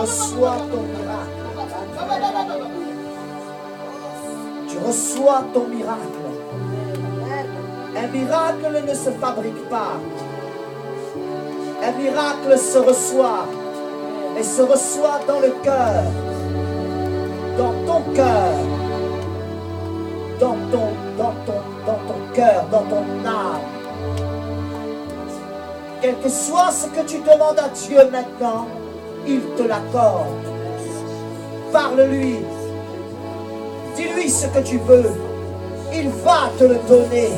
reçois ton miracle. Tu reçois ton miracle. Un miracle ne se fabrique pas. Un miracle se reçoit. Et se reçoit dans le cœur. Dans ton cœur. Dans ton cœur, dans ton âme. Quel que soit ce que tu demandes à Dieu maintenant, il te l'accorde. Parle-lui. Dis-lui ce que tu veux. Il va te le donner.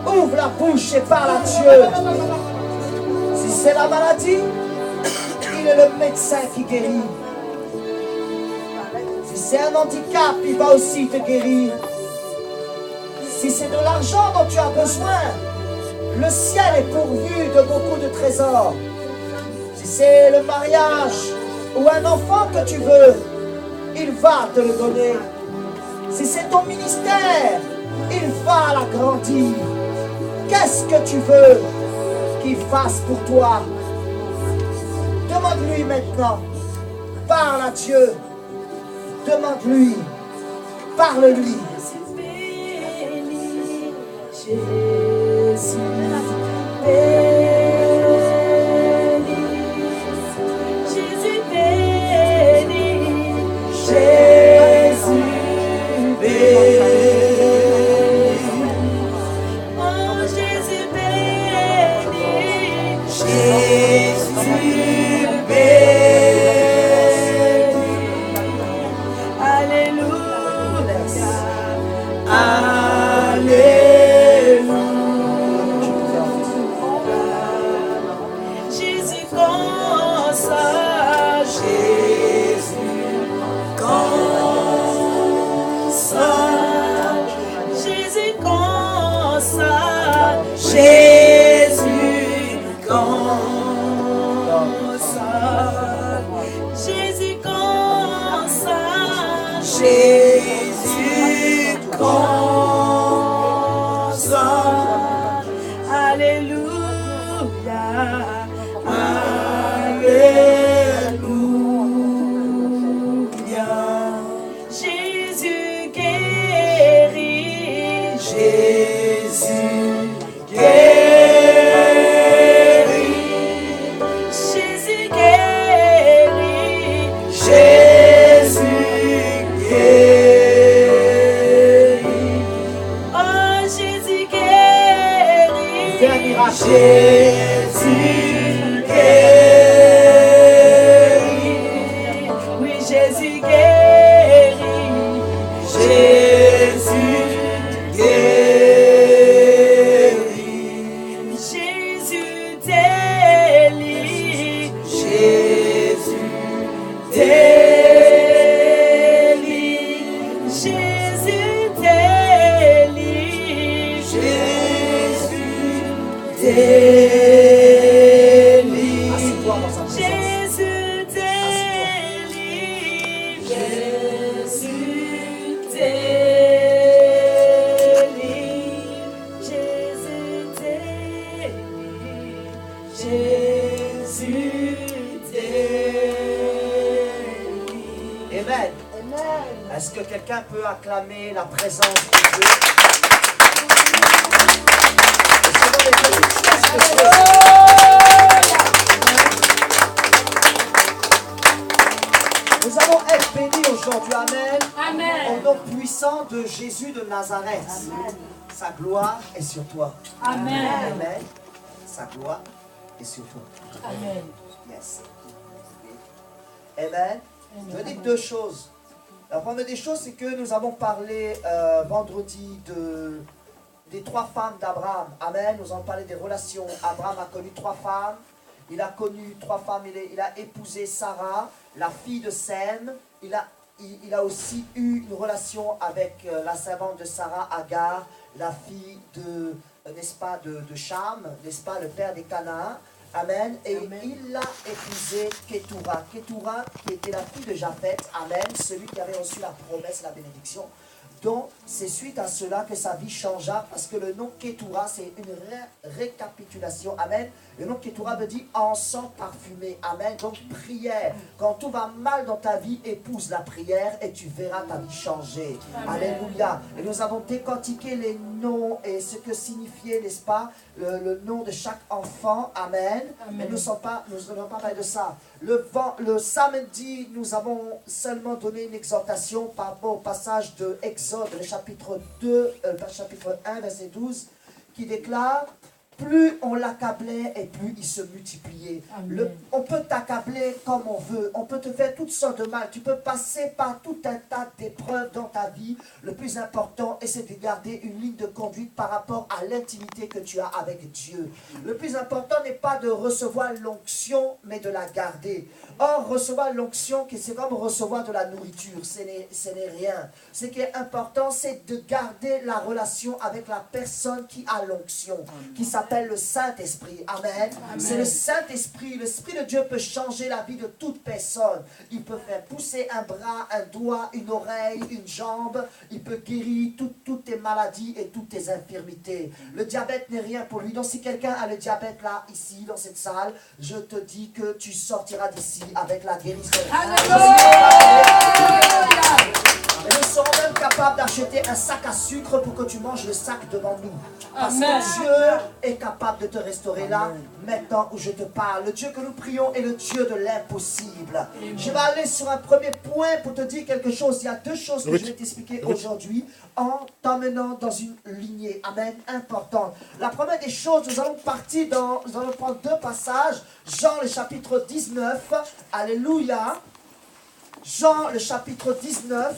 Ouvre la bouche et parle à Dieu. Si c'est la maladie, il est le médecin qui guérit. Si c'est un handicap, il va aussi te guérir. Si c'est de l'argent dont tu as besoin, le ciel est pourvu de beaucoup de trésors. Si c'est le mariage ou un enfant que tu veux, il va te le donner. Si c'est ton ministère, il va l'agrandir. Qu'est-ce que tu veux qu'il fasse pour toi? Demande-lui maintenant. Parle à Dieu. Demande-lui. Parle-lui. Jésus béni, Jésus béni, Jésus béni, oh Jésus béni, Jésus béni, alléluia, alléluia. Jésus console, Jésus console, Jésus console, alléluia, alléluia, Jésus guérit, Jésus Jésus guérit, Jésus guérit, oh Jésus guérit, Jésus guérit, oui Jésus guérit, Jésus guérit, Jésus délie, Jésus délie, Jésus délie, Jésus délie, Jésus délie, Jésus délie, Jésus délie, Jésus délie. Amen. Est-ce que quelqu'un peut acclamer la présence de Dieu? Nous allons être bénis aujourd'hui, amen. Amen. Au nom puissant de Jésus de Nazareth. Amen. Sa gloire est sur toi. Amen. Amen. Sa gloire est sur toi. Amen. Yes. Amen. Je veux dire deux choses. La première des choses, c'est que nous avons parlé vendredi des trois femmes d'Abraham. Amen. Nous avons parlé des relations. Abraham a connu trois femmes. Il a connu trois femmes. Il a épousé Sarah, la fille de Sem. Il a aussi eu une relation avec la servante de Sarah, Agar, la fille de, n'est-ce pas, de Cham, n'est-ce pas, le père des Canaans. Amen. Et amen. Il a épousé Ketura. Ketura, qui était la fille de Japheth. Amen. Celui qui avait reçu la promesse, la bénédiction Donc, c'est suite à cela que sa vie changea, parce que le nom Ketura, c'est une récapitulation. Amen. Le nom Ketura veut dire encens parfumé. Amen. Donc, prière. Quand tout va mal dans ta vie, épouse la prière et tu verras ta vie changer. Amen. Alléluia. Et nous avons décortiqué les noms et ce que signifiait, n'est-ce pas, le nom de chaque enfant. Amen. Mais nous n'allons pas parler de ça. Le samedi, nous avons seulement donné une exhortation par rapport au passage de Exode, le chapitre 1, verset 12, qui déclare: plus on l'accablait et plus il se multipliait. On peut t'accabler comme on veut. On peut te faire toutes sortes de mal. Tu peux passer par tout un tas d'épreuves dans ta vie. Le plus important, c'est de garder une ligne de conduite par rapport à l'intimité que tu as avec Dieu. Le plus important n'est pas de recevoir l'onction, mais de la garder. Or, recevoir l'onction, c'est comme recevoir de la nourriture. Ce n'est rien. Ce qui est important, c'est de garder la relation avec la personne qui a l'onction, qui s'appelle le Saint-Esprit. Amen. C'est le Saint-Esprit. L'Esprit de Dieu peut changer la vie de toute personne. Il peut faire pousser un bras, un doigt, une oreille, une jambe. Il peut guérir toutes tes maladies et toutes tes infirmités. Le diabète n'est rien pour lui. Donc si quelqu'un a le diabète là, ici, dans cette salle, je te dis que tu sortiras d'ici avec la guérison. Et nous serons même capables d'acheter un sac à sucre pour que tu manges le sac devant nous. Parce que Dieu est capable de te restaurer là, maintenant où je te parle. Le Dieu que nous prions est le Dieu de l'impossible. Je vais aller sur un premier point pour te dire quelque chose. Il y a deux choses que je vais t'expliquer aujourd'hui en t'emmenant dans une lignée. Amen, importante. La première des choses, nous allons prendre deux passages. Jean le chapitre 19. Alléluia. Jean le chapitre 19.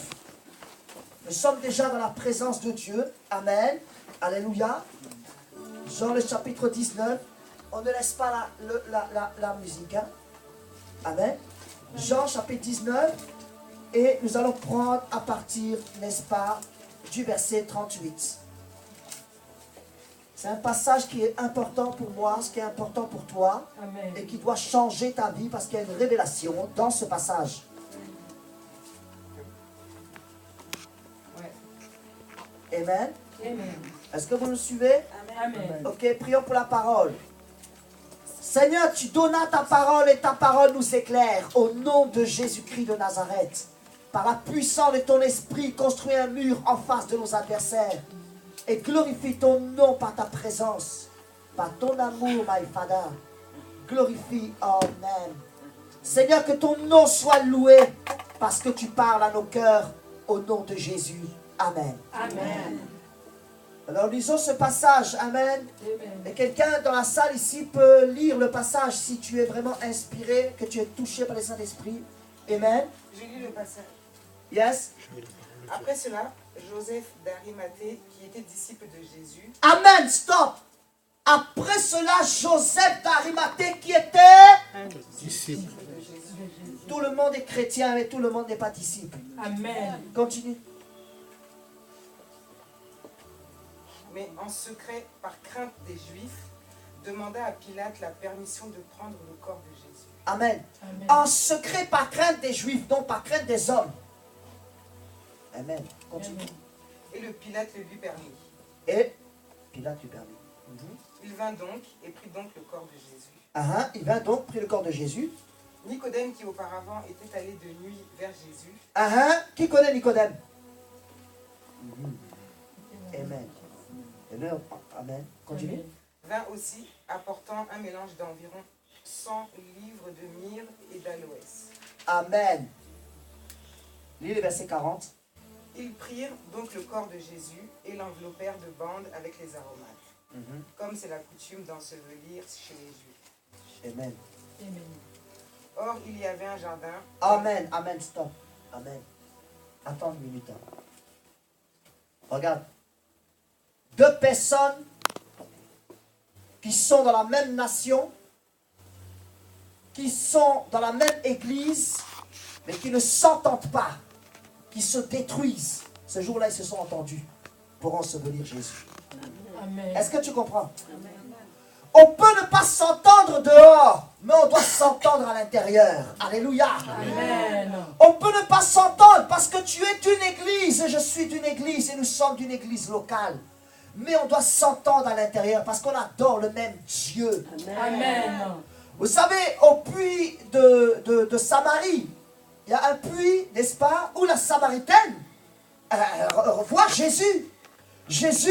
Nous sommes déjà dans la présence de Dieu. Amen. Alléluia. Jean le chapitre 19. On ne laisse pas la musique. Hein? Amen. Jean chapitre 19. Et nous allons prendre à partir, n'est-ce pas, du verset 38. C'est un passage qui est important pour moi, ce qui est important pour toi. Amen. Et qui doit changer ta vie parce qu'il y a une révélation dans ce passage. Amen. Amen. Est-ce que vous nous suivez? Amen. Ok, prions pour la parole. Seigneur, tu donnas ta parole et ta parole nous éclaire. Au nom de Jésus-Christ de Nazareth, par la puissance de ton esprit, construis un mur en face de nos adversaires et glorifie ton nom par ta présence, par ton amour, my Father. Glorifie, amen. Seigneur, que ton nom soit loué parce que tu parles à nos cœurs au nom de Jésus. Amen. Amen. Alors lisons ce passage. Amen. Amen. Et quelqu'un dans la salle ici peut lire le passage si tu es vraiment inspiré, que tu es touché par le Saint-Esprit. Amen. Je lis le passage. Yes. Après cela, Joseph d'Arimathée, qui était disciple de Jésus. Amen. Stop. Après cela, Joseph d'Arimathée, qui était un disciple de Jésus. Tout le monde est chrétien, mais tout le monde n'est pas disciple. Amen. Continue. Mais en secret, par crainte des Juifs, demanda à Pilate la permission de prendre le corps de Jésus. Amen. Amen. En secret, par crainte des Juifs, donc par crainte des hommes. Amen. Continue. Amen. Et le Pilate le lui permit. Et Pilate lui permit. Il vint donc et prit donc le corps de Jésus. Il vint donc, prit le corps de Jésus. Nicodème, qui auparavant était allé de nuit vers Jésus. Qui connaît Nicodème? Amen. Amen. Continue. Vint aussi apportant un mélange d'environ 100 livres de myrrhe et d'aloès. Amen. Lis le verset 40. Ils prirent donc le corps de Jésus et l'enveloppèrent de bandes avec les aromates, comme c'est la coutume d'ensevelir chez les Juifs. Amen. Amen. Or, il y avait un jardin. Amen. Amen. Stop. Amen. Attends une minute. Regarde. Deux personnes qui sont dans la même nation, qui sont dans la même église, mais qui ne s'entendent pas, qui se détruisent. Ce jour-là, ils se sont entendus pour ensevelir Jésus. Est-ce que tu comprends? Amen. On peut ne pas s'entendre dehors, mais on doit s'entendre à l'intérieur. Alléluia. Amen. On peut ne pas s'entendre parce que tu es d'une église et je suis d'une église et nous sommes d'une église locale. Mais on doit s'entendre à l'intérieur parce qu'on adore le même Dieu. Amen. Vous savez, au puits de Samarie, il y a un puits, n'est-ce pas, où la Samaritaine voit Jésus. Jésus